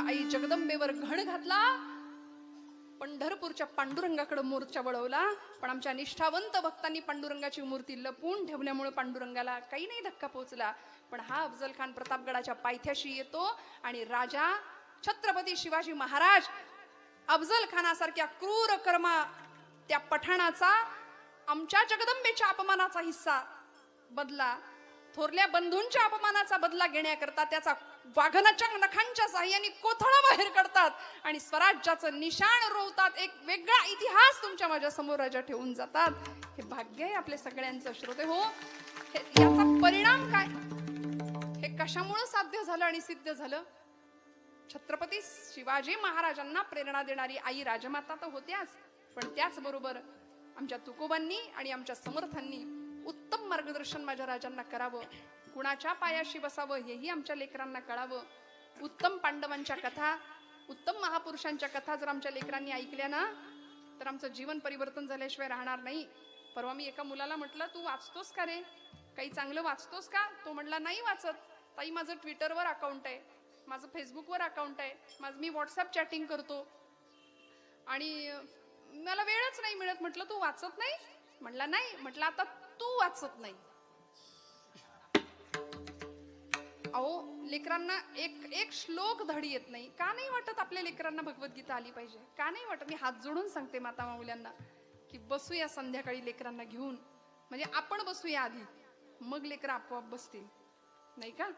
आई जगदंबेवर घण घातला. पंढरपूरच्या पांडुरंगाकडे मोर्चा वळवला. पण आमच्या निष्ठावंत भक्तांनी पांडुरंगाची मूर्ती लपवून ठेवल्यामुळे पांडुरंगाला काही नाही धक्का पोहोचला. पण हा अफजल खान प्रतापगडाच्या पायथ्याशी येतो आणि राजा छत्रपती शिवाजी महाराज अफजल खानासारख्या क्रूर कर्मा त्या पठाणाचा, आमच्या जगदंबेच्या अपमानाचा हिस्सा बदला, थोरल्या बंधूंच्या अपमानाचा बदला घेण्याकरता त्याचा वाघनाच्या नखांच्या साह्याने कोथळा बाहेर काढतात आणि स्वराज्याचं निशाण रोवतात. एक वेगळा इतिहास तुमच्या माझ्या समोर राजा ठेवून जातात. हे भाग्य आहे आपल्या सगळ्यांचं श्रोते हो. याचा परिणाम काय, हे कशामुळे साध्य झालं आणि सिद्ध झालं? छत्रपती शिवाजी महाराजांना प्रेरणा देणारी आई राजमाता तर होत्याच, पण त्याचबरोबर आमच्या तुकोबांनी आणि आमच्या समर्थांनी उत्तम मार्गदर्शन माझ्या राजांना करावं. कुणाच्या पायाशी बसावं हेही आमच्या लेकरांना कळावं. उत्तम पांडवांच्या कथा, उत्तम महापुरुषांच्या कथा जर आमच्या लेकरांनी ऐकल्या ना, तर आमचं जीवन परिवर्तन झाल्याशिवाय राहणार नाही. परवा मी एका मुलाला म्हटलं, तू वाचतोस का रे, काही चांगलं वाचतोस का? तो म्हणला, नाही वाचत ताई, माझं ट्विटरवर अकाउंट आहे, माझं फेसबुकवर अकाउंट आहे, मी व्हॉट्सअप चॅटिंग करतो आणि मला वेळच नाही मिळत. म्हटलं, तू वाचत नाही? म्हणला, नाही. म्हटलं, आता तू वाचत नाही. अहो, लेकरांना एक श्लोक धडी येत नाही. का नाही वाटत आपल्या लेकरांना भगवद्गीता आली पाहिजे? का नाही वाटत? मी हात जोडून सांगते माता माऊल्यांना की बसूया संध्याकाळी लेकरांना घेऊन, म्हणजे आपण बसूया आधी, मग लेकर आपोआप बसतील, नाही का?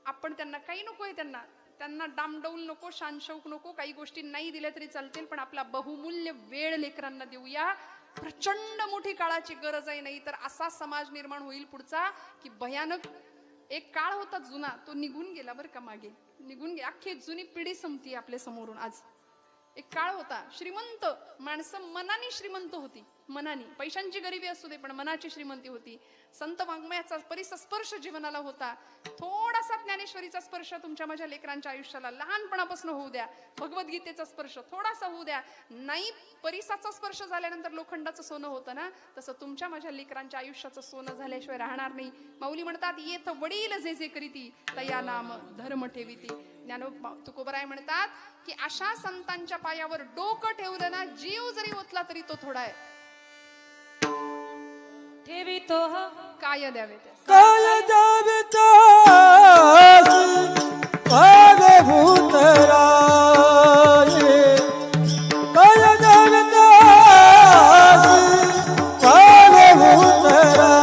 आपण त्यांना काही नकोय, त्यांना डामडौल नको, शानशौक नको, काही गोष्टी नाही दिल्या तरी चालतील, पण आपला बहुमूल्य वेळ लेकरांना देऊया. प्रचंड मोठी काळाची गरज आहे, नाही तर असा समाज निर्माण होईल पुढचा की भयानक. एक काळ होता जुना, तो निघून गेला बरं का, मागे निघून गेला. अख्खी जुनी पिढी संपती आपल्या समोरून. आज एक काळ होता, श्रीमंत माणसं मनाने श्रीमंत होती, मनाने. पैशांची गरिबी असू दे पण मनाची श्रीमंती होती. संत वाङ्मयाचा परिस्पर्श जीवनाला होता. थोडासा ज्ञानेश्वरीचा स्पर्श तुमच्या माझ्या लेकरांच्या आयुष्याला लहानपणापासून होऊ द्या. भगवद्गीतेचा स्पर्श थोडासा होऊ द्या. नाही परिसाचा स्पर्श झाल्यानंतर लोखंडाचं सोनं होतं ना, तसं तुमच्या माझ्या लेकरांच्या आयुष्याचं सोनं झाल्याशिवाय राहणार नाही. माऊली म्हणतात, येथ वडील जे जे करीती तया नाम धर्म ठेविती. तुकोबराय म्हणतात की अशा संतांच्या पायावर डोकं ठेवलं ना, जीव जरी ओतला तरी तो थोडा आहे. ठेवितो काय द्यावे त्या काय द्यावे त्यासी भावे भूतराये. काय द्यावे त्यासी भावे भूतराये.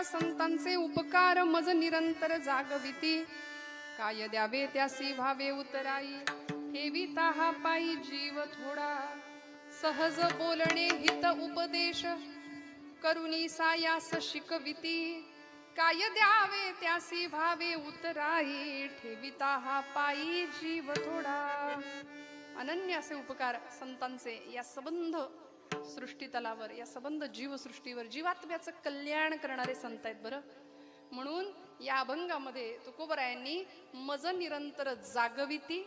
संतांचे उपकार मज निरंतर जागविती. काय द्यावे त्यासी भावे उतराई. ठेविता हा पायी जीव थोडा. सहज बोलणे हित उपदेश करुणी सायास शिकविती. काय द्यावे त्यासी भावे उतराई. ठेविता हा पायी जीव थोडा. अनन्य असे उपकार संतांचे या संबंध सृष्टी तलावर, या संबंध जीवसृष्टीवर जीवात्म्याचं कल्याण करणारे संत आहेत बरं. म्हणून या अभंगामध्ये तुकोबरायांनी मज निरंतर जागविती,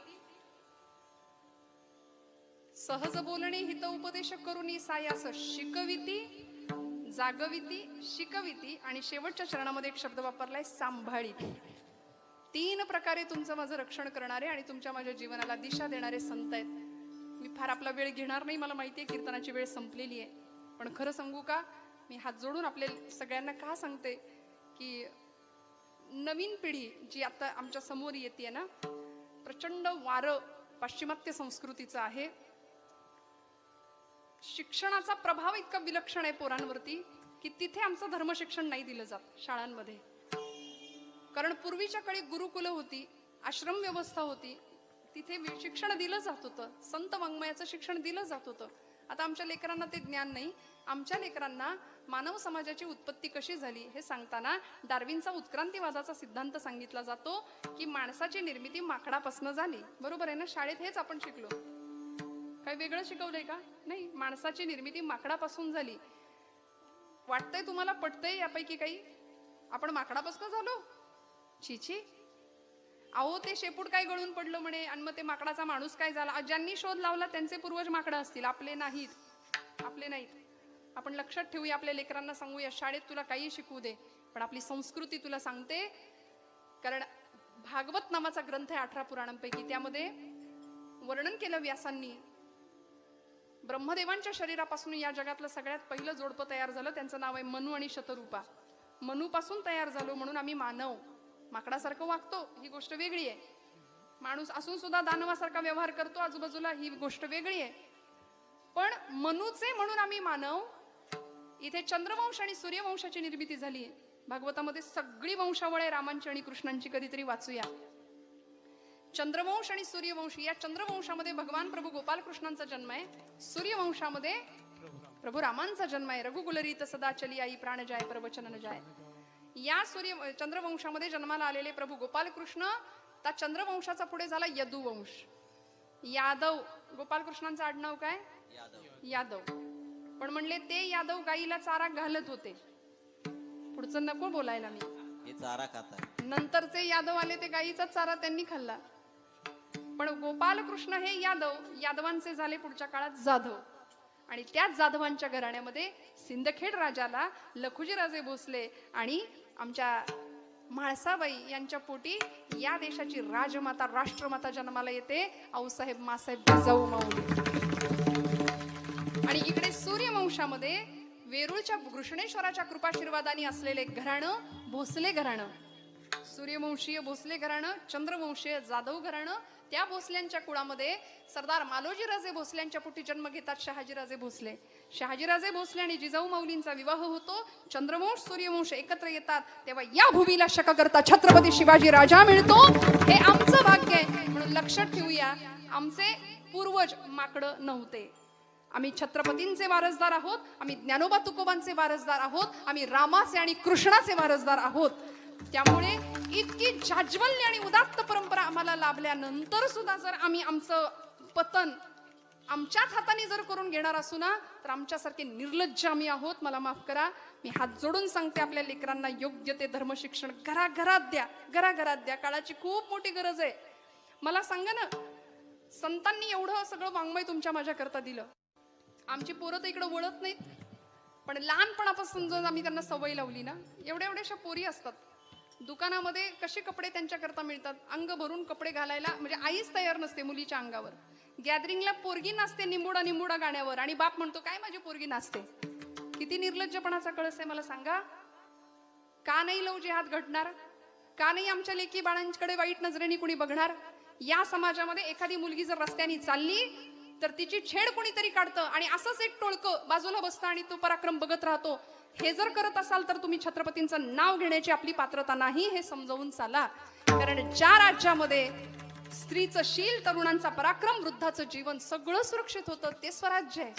सहज बोलणे हित उपदेश करुणी सायास शिकविती, जागविती, शिकविती आणि शेवटच्या चरणामध्ये एक शब्द वापरलाय सांभाळिती. 3 प्रकारे तुमचं माझं रक्षण करणारे आणि तुमच्या माझ्या जीवनाला दिशा देणारे संत आहेत. मी फार आपला वेळ घेणार नाही, मला माहिती आहे कीर्तनाची वेळ संपलेली आहे. पण खरं सांगू का, मी हात जोडून आपल्या सगळ्यांना का सांगते की नवीन पिढी जी आता आमच्या समोर येते ना, प्रचंड वारं पाश्चिमात्य संस्कृतीचं आहे. शिक्षणाचा प्रभाव इतका विलक्षण आहे पोरांवरती की तिथे आमचं धर्मशिक्षण नाही दिलं जात शाळांमध्ये. कारण पूर्वीच्या काळी गुरुकुलं होती, आश्रम व्यवस्था होती, तिथे शिक्षण दिलं जात होतं, संत वाङ्मयाचं शिक्षण दिलं जात होतं. आता आमच्या लेकरांना ते ज्ञान नाही. आमच्या लेकरांना मानव समाजाची उत्पत्ती कशी झाली हे सांगताना डार्विनचा उत्क्रांतीवादाचा सिद्धांत सांगितला जातो की माणसाची निर्मिती माकडापासून झाली. बरोबर आहे ना? शाळेत हेच आपण शिकलो. काही वेगळं शिकवलंय का? नाही. माणसाची निर्मिती माकडापासून झाली. वाटतंय तुम्हाला पटतंय यापैकी काही? आपण माकडापासून झालो? छिची. अहो ते शेपूट काय गळून पडलं म्हणे आणि मग ते माकडाचा माणूस काय झाला. ज्यांनी शोध लावला त्यांचे पूर्वज माकडं असतील, आपले नाहीत. आपले नाहीत. आपण लक्षात ठेवूया, आपल्या लेकरांना सांगूया शाळेत तुला काही शिकवू दे पण आपली संस्कृती तुला सांगते. कारण भागवत नावाचा ग्रंथ आहे 18 पुराणांपैकी, त्यामध्ये वर्णन केलं व्यासांनी. ब्रह्मदेवांच्या शरीरापासून या जगातलं सगळ्यात पहिलं जोडपं तयार झालं. त्यांचं नाव आहे मनू आणि शतरूपा. मनूपासून तयार झालो म्हणून आम्ही मानव. माकडासारखं वागतो ही गोष्ट वेगळी आहे. माणूस असून सुद्धा दानवासारखा व्यवहार करतो आजूबाजूला ही गोष्ट वेगळी आहे. पण मनूचे म्हणून आम्ही मानव. इथे चंद्रवंश आणि सूर्यवंशाची निर्मिती झाली. भागवतामध्ये सगळी वंशावळ आहे रामांची आणि कृष्णांची, कधीतरी वाचूया. चंद्रवंश आणि सूर्यवंश. या चंद्रवंशामध्ये भगवान प्रभू गोपाल कृष्णांचा जन्म आहे. सूर्यवंशामध्ये प्रभू रामांचा जन्म आहे. रघुकुलरीत सदा चली आई प्राण जाय प्रवचन न जाय. या चंद्रवंशामध्ये जन्माला आलेले प्रभू गोपाल कृष्ण. त्या चंद्रवंशाचा पुढे झाला यदुवंश. यादव. गोपाल कृष्णांचं आडनाव काय? यादव. पण म्हणले ते यादव गाईला चारा घालत होते. पुढचं नको बोलायला मी. हे चारा खातात. नंतरचे यादव आले ते गाईचा चारा त्यांनी खाल्ला. पण गोपाल कृष्ण हे यादव, यादवांचे झाले पुढच्या काळात जाधव. आणि त्याच जाधवांच्या घराण्यामध्ये सिंदखेड राजाला लखुजीराजे भोसले आणि आमच्या म्हाळसाबाई यांच्या पोटी या देशाची राजमाता, राष्ट्रमाता जन्माला येते. आऊसाहेब मासाहेब जिजाऊ माऊली. आणि इकडे सूर्यवंशामध्ये वेरूळच्या घृष्णेश्वराच्या कृपाशीर्वादाने असलेले घराणं भोसले घराणं. सूर्यवंशीय भोसले घराणं, चंद्रवंशीय जाधव घराणं. त्या भोसल्यांच्या कुळामध्ये सरदार मालोजीराजे भोसल्यांच्या पोटी जन्म घेतात शहाजीराजे भोसले. शहाजीराजे भोसले आणि जिजाऊ माऊलींचा विवाह होतो. चंद्रवंश सूर्यवंश एकत्र येतात तेव्हा या भूमीला शक करता छत्रपती शिवाजी राजा मिळतो. हे आमचं भाग्य आहे. म्हणून लक्षात ठेवूया, आमचे पूर्वज माकडं नव्हते. आम्ही छत्रपतींचे वारसदार आहोत. आम्ही ज्ञानोबा तुकोबांचे वारसदार आहोत. आम्ही रामाचे आणि कृष्णाचे वारसदार आहोत. त्यामुळे इतकी जाज्वल्य आणि उदात्त परंपरा आम्हाला लाभल्यानंतर सुद्धा जर आम्ही आमचं पतन आमच्याच हाताने जर करून घेणार असू ना, तर आमच्यासारखे निर्लज्ज आम्ही आहोत. मला माफ करा. मी हात जोडून सांगते, आपल्या लेकरांना योग्य ते धर्मशिक्षण घराघरात द्या. घराघरात द्या. काळाची खूप मोठी गरज आहे. मला सांगा ना, संतांनी एवढं सगळं वाङ्मय तुमच्या माझ्या करता दिलं. आमची पोरं तर इकडं वळत नाहीत. पण लहानपणापासून जर आम्ही त्यांना सवय लावली ना, एवढ्या एवढ्याशा पोरी असतात. दुकानामध्ये कसे कपडे त्यांच्याकरता मिळतात. अंग भरून कपडे घालायला म्हणजे आईच तयार नसते मुलीच्या अंगावर. गॅदरिंगला पोरगी नाचते निंबुडा निंबुडा गाण्यावर आणि बाप म्हणतो काय माझी पोरगी नाचते. किती निर्लज्जपणाचा कळस आहे मला सांगा. का नाही लव जिहाद घडणार? का नाही आमच्या लेकी बाळांकडे वाईट नजरेने कुणी बघणार? या समाजामध्ये एखादी मुलगी जर रस्त्याने चालली तर तिची छेड कोणीतरी काढतं आणि असंच एक टोळकं बाजूला बसतं आणि तो पराक्रम बघत राहतो. हे जर करत असाल तर तुम्ही छत्रपतींचं नाव घेण्याची आपली पात्रता नाही, हे समजावून चाला. कारण ज्या राज्यामध्ये स्त्रीचं शील, तरुणांचा पराक्रम, वृद्धाचं जीवन सगळं सुरक्षित होतं ते स्वराज्य आहे.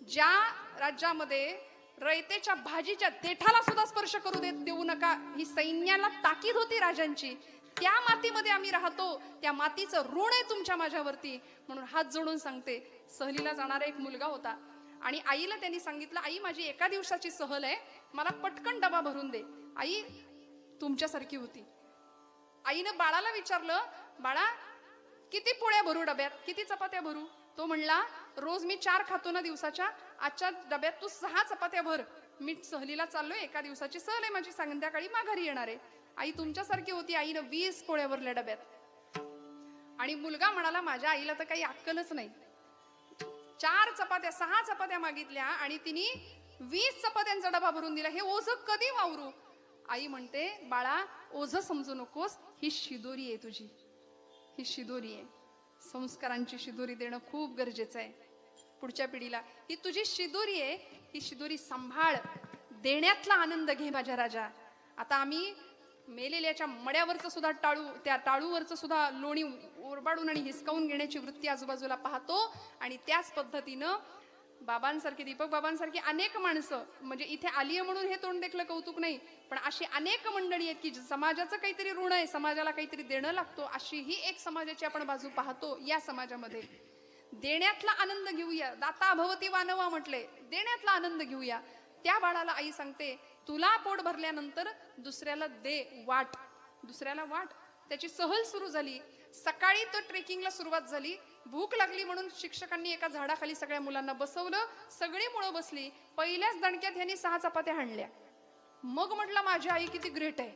ज्या राज्यामध्ये रयतेच्या भाजीच्या देठाला सुद्धा स्पर्श करू देऊ नका ही सैन्याला ताकीद होती राजांची, त्या मातीमध्ये आम्ही राहतो. त्या मातीचं ऋण आहे तुमच्या माझ्यावरती. म्हणून हात जोडून सांगते, सहलीला जाणारा एक मुलगा होता आणि आईला त्यांनी सांगितलं, आई माझी एका दिवसाची सहल आहे, मला पटकन डबा भरून दे. आई तुमच्यासारखी होती. आईनं बाळाला विचारलं, बाळा किती पोळ्या भरू डब्यात, किती चपात्या भरू? तो म्हणला, रोज मी 4 खातो ना दिवसाच्या, आजच्या डब्यात तू 6 चपात्या भर. मी सहलीला चाललोय, एका दिवसाची सहल आहे माझी, संध्याकाळी माघारी येणार आहे. आई तुमच्यासारखी होती. आईनं 20 पोळ्या भरल्या डब्यात. आणि मुलगा म्हणाला, माझ्या आईला तर काही अक्कलच नाही. 4 चपात्या 6 चपात्या मागितल्या आणि तिने 20 चपात्यांचा डबा भरून दिला. हे ओझं कधी वावरू? आई म्हणते, बाळा ओझं समजू नकोस, ही शिदोरी आहे तुझी, ही शिदोरी आहे. संस्कारांची शिदोरी देणं खूप गरजेचं आहे पुढच्या पिढीला. ही तुझी शिदोरी आहे, ही शिदोरी सांभाळ, देण्यातला आनंद घे माझ्या राजा. आता आम्ही मेलेल्याच्या मड्यावरचं सुद्धा त्या टाळूवरचं सुद्धा लोणी ओरबाडून आणि हिसकावून घेण्याची वृत्ती आजूबाजूला पाहतो. आणि त्याच पद्धतीनं बाबांसारखी, दीपक बाबांसारखी अनेक माणसं, म्हणजे इथे आलीय म्हणून हे तोंड देखलं कौतुक नाही, पण अशी अनेक मंडळी आहेत की समाजाचं काहीतरी ऋण आहे, समाजाला काहीतरी देणं लागतो, अशी ही एक समाजाची आपण बाजू पाहतो. या समाजामध्ये देण्यातला आनंद घेऊया. दाता भवती वानवा म्हटले, देण्यातला आनंद घेऊया. त्या बाळाला आई सांगते, तुला पोट भरल्यानंतर दुसऱ्याला दे वाट, दुसऱ्याला वाट. त्याची सहल सुरू झाली. सकाळी तो ट्रेकिंगला सुरुवात झाली. भूक लागली म्हणून शिक्षकांनी एका झाडाखाली सगळ्या मुलांना बसवलं. सगळी मुलं बसली. पहिल्याच दणक्यात ह्यांनी 6 चपात्या हाणल्या. मग म्हटलं माझी आई किती ग्रेट आहे,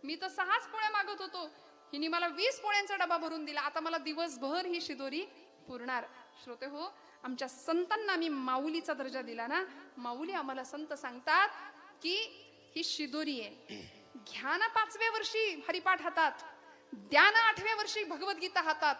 मी तर 6च पोळ्या मागत होतो, हिने मला 20 पोळ्यांचा डबा भरून दिला, आता मला दिवसभर ही शिदोरी पुरणार. श्रोते हो, आमच्या संतांना आम्ही माऊलीचा दर्जा दिला ना. माऊली आम्हाला संत सांगतात की ही शिदोरी आहे. घ्या ना 5व्या वर्षी हरिपाठ हातात, द्या ना 8व्या वर्षी भगवद्गीता हातात,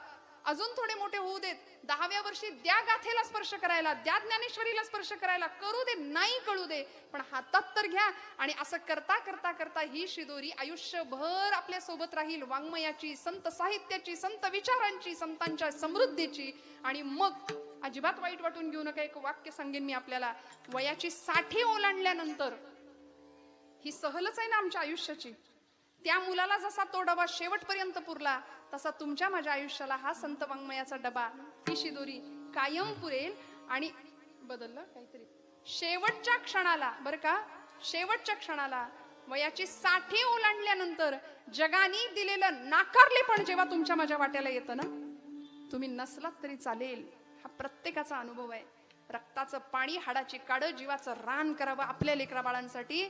अजून थोडे मोठे होऊ देत, 10व्या वर्षी द्या गाथेला स्पर्श करायला, द्या ज्ञानेश्वरीला स्पर्श करायला, करू दे नाही कळू दे, पण हातात तर घ्या. आणि असं करता करता करता ही शिदोरी आयुष्यभर आपल्या सोबत राहील, वाङ्मयाची, संत साहित्याची, संत विचारांची, संतांच्या समृद्धीची. आणि मग अजिबात वाईट वाटून घेऊ नका, एक वाक्य सांगेन मी आपल्याला. वयाची 60 ओलांडल्यानंतर ही सहलच आहे ना आमच्या आयुष्याची. त्या मुलाला जसा तो डबा शेवटपर्यंत पुरला, तसा तुमच्या माझ्या आयुष्याला हा संत वाङ्मयाचा डबा, ही शिदोरी कायम पुरेल. आणि बदललं काहीतरी, शेवटच्या क्षणाला, बरं का, शेवटच्या क्षणाला वयाची 60 ओलांडल्यानंतर जगाने दिलेलं नाकारले पण जेव्हा तुमच्या माझ्या वाट्याला येतं ना, तुम्ही नसलात तरी चालेल, हा प्रत्येकाचा अनुभव आहे. रक्ताचं पाणी, हाडाची काढं, जीवाचं रान करावं आपल्या लेकरा बाळांसाठी.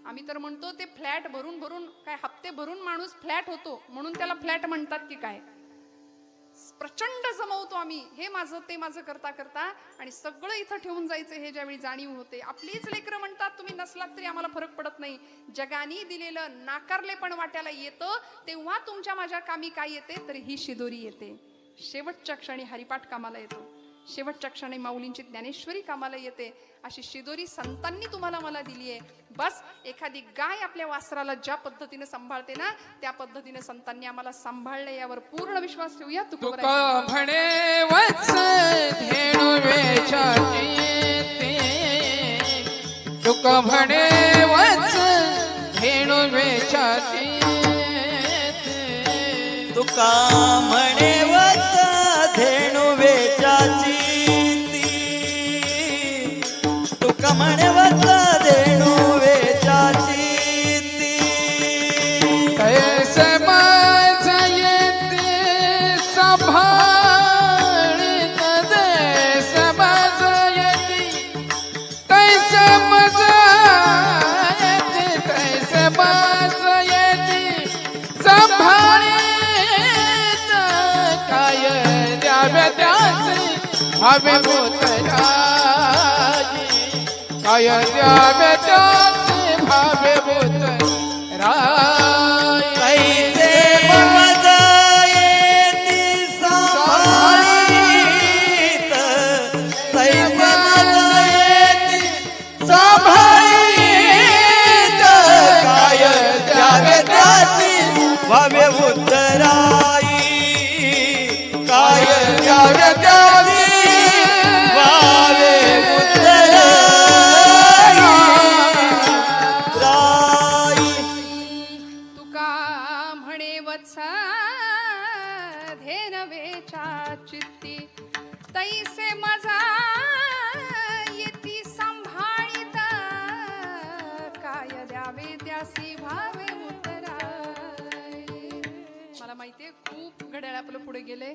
आम्ही तर म्हणतो ते फ्लॅट भरून भरून, काय हप्ते भरून माणूस फ्लॅट होतो म्हणून त्याला फ्लॅट म्हणतात की काय. प्रचंड जमवतो आम्ही, हे माझं ते माझं करता करता, आणि सगळं इथं ठेवून जायचं हे ज्यावेळी जाणीव होते. आपलीच लेकरं म्हणतात तुम्ही नसलात तरी आम्हाला फरक पडत नाही. जगाने दिलेलं नाकारले पण वाट्याला येतं, तेव्हा तुमच्या माझ्या कामी काय येते, तर ही शिदोरी येते. शेवटच्या क्षणी हरिपाठ कामाला येतो, शेवटच्या क्षणी माऊलींची ज्ञानेश्वरी कामाला येते. अशी शिदोरी संतांनी तुम्हाला मला दिली आहे. बस एखादी गाय आपल्या वासराला ज्या पद्धतीने सांभाळते ना, त्या पद्धतीने संतांनी आम्हाला सांभाळले, यावर पूर्ण विश्वास ठेवूया. तुका म्हणे वत्स धेनु वेचाची, तुका म्हणे वत्स धेनु वेचाची, तुका म्हणे वत्स धेनु वेचाची, तुका म्हणे वत्स धेनु वेचाची, कैसे माझ येते सांभाळीत, देश माझ येते कैसे मजा येते, कैसे माझ येते सांभाळीत, काय द्यावे त्याचे भावे भूतराजी, काय द्यावे त्याचे भावे भूतराजी. कैसे मजा येती सांभाळीत, कैसे मजा येती सांभाळीत, काय द्यावे त्याची भावे भूतराई, काय द्यावे त्याची भावे भूतराई. तुका म्हणे वत्सा धेनवेच्या चित्ती, तैसे मजा येती सांभाळीत, काय द्यावे त्यासी भावे उतराई. मला माहितीये खूप घड्याळ आपलं पुढे गेले.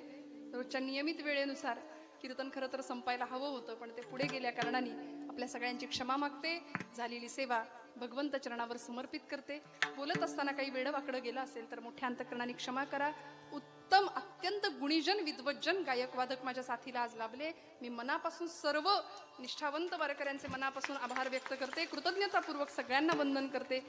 रोजच्या नियमित वेळेनुसार कीर्तन खरं तर संपायला हवं होतं, पण ते पुढे गेल्या कारणाने आपल्या सगळ्यांची क्षमा मागते. झालेली सेवा भगवंत चरणावर समर्पित करते. बोलत असताना काही वेळ वाकडं गेलं असेल तर मोठ्या अंतकरणाने क्षमा करा. उत्तम अत्यंत गुणीजन विद्वज्जन गायक वादक माझ्या साथीला आज लाभले. मी मनापासून सर्व निष्ठावंत वारकऱ्यांचे मनापासून आभार व्यक्त करते, कृतज्ञतापूर्वक सगळ्यांना वंदन करते.